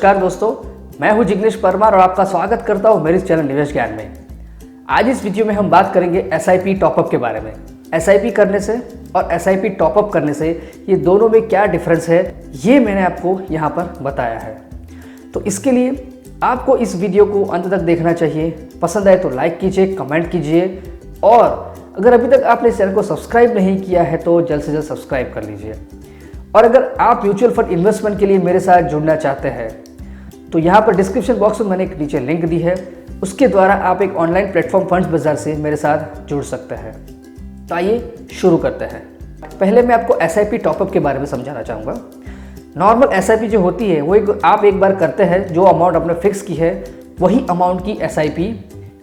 नमस्कार दोस्तों, मैं हूं जिग्नेश परमार और आपका स्वागत करता हूं मेरे इस चैनल निवेश ज्ञान में। आज इस वीडियो में हम बात करेंगे एसआईपी टॉपअप के बारे में। एसआईपी करने से और एसआईपी टॉपअप करने से ये दोनों में क्या डिफरेंस है, ये मैंने आपको यहाँ पर बताया है। तो इसके लिए आपको इस वीडियो को अंत तक देखना चाहिए। पसंद आए तो लाइक कीजिए, कमेंट कीजिए और अगर अभी तक आपने इस चैनल को सब्सक्राइब नहीं किया है तो जल्द से जल्द सब्सक्राइब कर लीजिए। और अगर आप म्यूचुअल फंड इन्वेस्टमेंट के लिए मेरे साथ जुड़ना चाहते हैं तो यहाँ पर डिस्क्रिप्शन बॉक्स में मैंने एक नीचे लिंक दी है, उसके द्वारा आप एक ऑनलाइन प्लेटफॉर्म फंड्स बाजार से मेरे साथ जुड़ सकते हैं। तो आइए शुरू करते हैं। पहले मैं आपको एसआईपी टॉपअप के बारे में समझाना चाहूँगा। नॉर्मल एसआईपी जो होती है वो आप एक बार करते हैं, जो अमाउंट आपने फिक्स की है वही अमाउंट की एसआईपी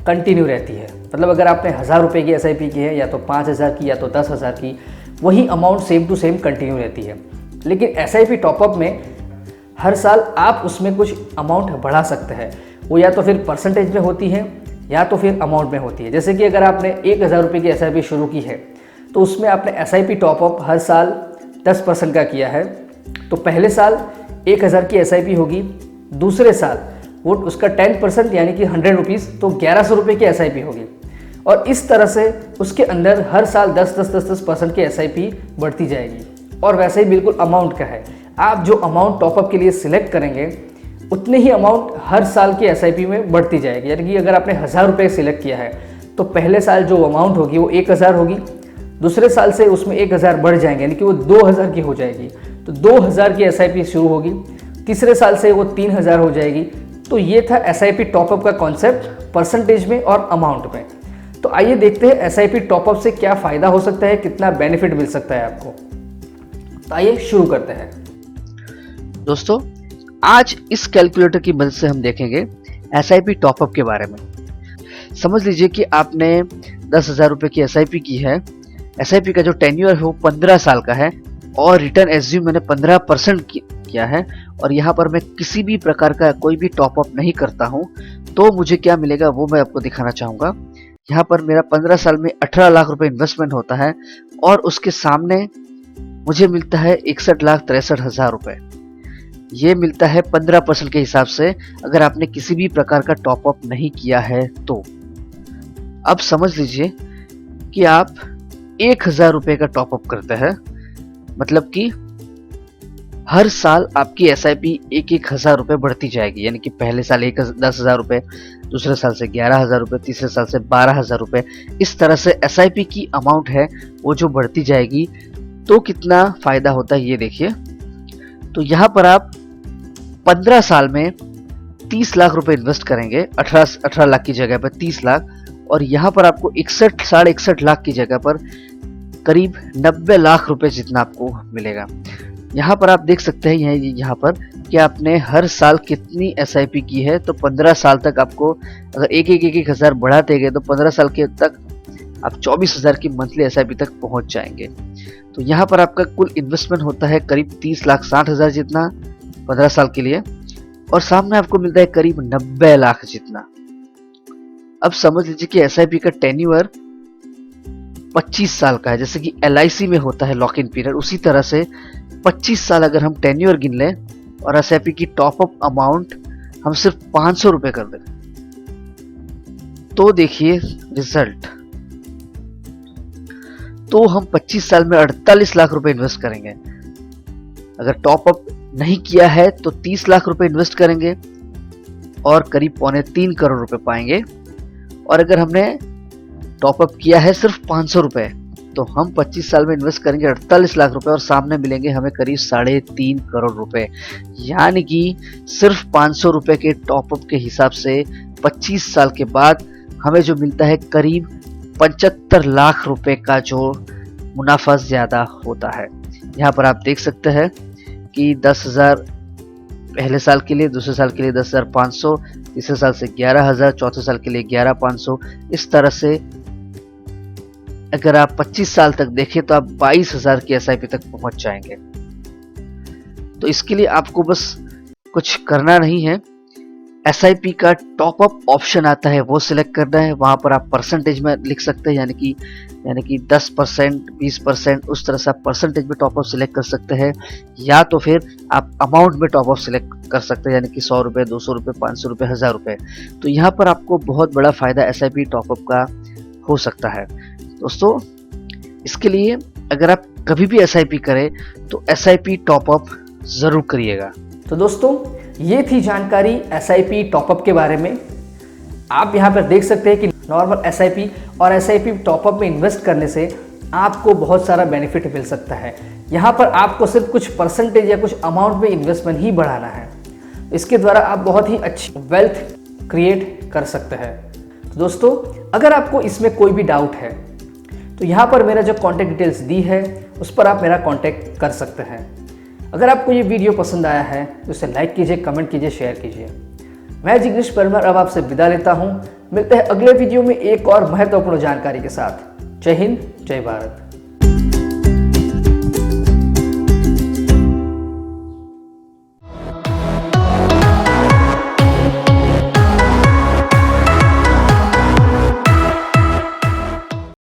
कंटिन्यू रहती है। मतलब अगर आपने 1000 रुपये की एसआईपी की है या तो 5000 की या तो 10,000 की, वही amount same to same continue रहती है। लेकिन एसआईपी टॉपअप में हर साल आप उसमें कुछ अमाउंट बढ़ा सकते हैं। वो या तो फिर परसेंटेज में होती है या तो फिर अमाउंट में होती है। जैसे कि अगर आपने 1000 रुपये की एसआईपी शुरू की है तो उसमें आपने एसआईपी टॉपअप हर साल 10% का किया है, तो पहले साल 1000 की एसआईपी होगी, दूसरे साल वो उसका 10% यानी कि 100 रुपीज़, तो 1100 रुपये की एसआईपी होगी। और इस तरह से उसके अंदर हर साल 10% की एसआईपी बढ़ती जाएगी। और वैसे ही बिल्कुल अमाउंट का है, आप जो अमाउंट टॉपअप के लिए सिलेक्ट करेंगे उतने ही अमाउंट हर साल की एसआईपी में बढ़ती जाएगी। यानी कि अगर आपने 1000 रुपये सिलेक्ट किया है तो पहले साल जो अमाउंट होगी वो 1000 होगी, दूसरे साल से उसमें 1000 बढ़ जाएंगे यानी कि वो 2000 की हो जाएगी, तो 2000 की एसआईपी शुरू होगी, तीसरे साल से वो 3000 हो जाएगी। तो ये था एसआईपी टॉपअप का कॉन्सेप्ट परसेंटेज में और अमाउंट में। तो आइए देखते हैं एसआईपी टॉपअप से क्या फ़ायदा हो सकता है, कितना बेनिफिट मिल सकता है आपको। तो आइए शुरू करते हैं। दोस्तों, आज इस कैलकुलेटर की मदद से हम देखेंगे एसआईपी टॉपअप के बारे में। समझ लीजिए कि आपने 10,000 रुपये की एसआईपी की है। एसआईपी का जो टेन्योर है वो 15 साल का है और रिटर्न एज्यूम मैंने 15% किया है और यहाँ पर मैं किसी भी प्रकार का कोई भी टॉपअप नहीं करता हूँ, तो मुझे क्या मिलेगा वो मैं आपको दिखाना चाहूँगा। यहाँ पर मेरा 15 साल में 18 लाख रुपए इन्वेस्टमेंट होता है और उसके सामने मुझे मिलता है 61,63,000 रुपये। ये मिलता है 15% के हिसाब से अगर आपने किसी भी प्रकार का टॉपअप नहीं किया है तो। अब समझ लीजिए कि आप 1000 रुपये का टॉपअप करते हैं, मतलब कि हर साल आपकी एसआईपी 1,000 रुपये बढ़ती जाएगी। यानी कि पहले साल 10,000 रुपये, दूसरे साल से 11,000 रुपये, तीसरे साल से 12,000 रुपये। इस तरह से एसआईपी की अमाउंट है वो जो बढ़ती जाएगी। तो कितना फायदा होता है ये देखिए। तो यहाँ पर आप 15 साल में 30 लाख रुपए इन्वेस्ट करेंगे, 18 लाख की जगह पर 30 लाख, और यहाँ पर आपको 61 लाख की जगह पर करीब 90 लाख रुपए जितना आपको मिलेगा। यहाँ पर आप देख सकते हैं यहाँ पर कि आपने हर साल कितनी एसआईपी की है। तो 15 साल तक आपको अगर एक हजार बढ़ाते गए तो 15 साल के तक आप 24,000 की मंथली एसआईपी तक पहुंच जाएंगे। तो यहाँ पर आपका कुल इन्वेस्टमेंट होता है करीब 30,60,000 जितना 15 साल के लिए, और सामने आपको मिलता है करीब 90 लाख जितना। अब समझ लीजिए कि एसआईपी का टेन्योर 25 साल का है, जैसे कि एलआईसी में होता है लॉक इन पीरियड, उसी तरह से 25 साल अगर हम टेन्योर गिन लें और एसआईपी की टॉपअप अमाउंट हम सिर्फ 500 रुपये कर दें, तो देखिए रिजल्ट। तो हम 25 साल में 48 लाख रुपए इन्वेस्ट करेंगे। अगर टॉपअप नहीं किया है तो 30 लाख रुपए इन्वेस्ट करेंगे और करीब 3.25 करोड़ रुपए पाएंगे। और अगर हमने टॉपअप किया है सिर्फ 500 रुपए, तो हम 25 साल में इन्वेस्ट करेंगे 48 लाख रुपए और सामने मिलेंगे हमें करीब 3.5 करोड़ रुपए। यानी कि सिर्फ 500 रुपए के टॉपअप के हिसाब से 25 साल के बाद हमें जो मिलता है करीब 75 लाख रुपए का जो मुनाफा ज्यादा होता है। यहाँ पर आप देख सकते हैं कि 10,000 पहले साल के लिए, दूसरे साल के लिए 10,500, तीसरे साल से 11,000, चौथे साल के लिए 11,500। इस तरह से अगर आप 25 साल तक देखें तो आप 22,000 की एसआईपी तक पहुंच जाएंगे। तो इसके लिए आपको बस कुछ करना नहीं है, एसआईपी का टॉपअप ऑप्शन आता है वो सिलेक्ट करना है। वहां पर आप परसेंटेज में लिख सकते हैं, यानी कि 10%, 20%, उस तरह से आप परसेंटेज में टॉपअप सिलेक्ट कर सकते हैं, या तो फिर आप अमाउंट में टॉपअप सिलेक्ट कर सकते हैं, यानी कि 100 रुपये, 200 रुपये, 500 रुपये, 1000 रुपये। तो यहाँ पर आपको बहुत बड़ा फ़ायदा SIP टॉपअप का हो सकता है। दोस्तों, इसके लिए अगर आप कभी भी SIP करें तो SIP टॉपअप ज़रूर करिएगा। तो दोस्तों, ये थी जानकारी SIP टॉपअप के बारे में। आप यहाँ पर देख सकते हैं कि नॉर्मल SIP और SIP टॉपअप में इन्वेस्ट करने से आपको बहुत सारा बेनिफिट मिल सकता है। यहाँ पर आपको सिर्फ कुछ परसेंटेज या कुछ अमाउंट में इन्वेस्टमेंट ही बढ़ाना है। इसके द्वारा आप बहुत ही अच्छी वेल्थ क्रिएट कर सकते हैं। तो दोस्तों, अगर आपको इसमें कोई भी डाउट है तो यहाँ पर मेरा जो कॉन्टैक्ट डिटेल्स दी है उस पर आप मेरा कॉन्टैक्ट कर सकते हैं। अगर आपको ये वीडियो पसंद आया है तो इसे लाइक कीजिए, कमेंट कीजिए, शेयर कीजिए। मैं जिग्नेश परमार अब आपसे विदा लेता हूँ। मिलते हैं अगले वीडियो में एक और महत्वपूर्ण जानकारी के साथ। जय हिंद, जय भारत।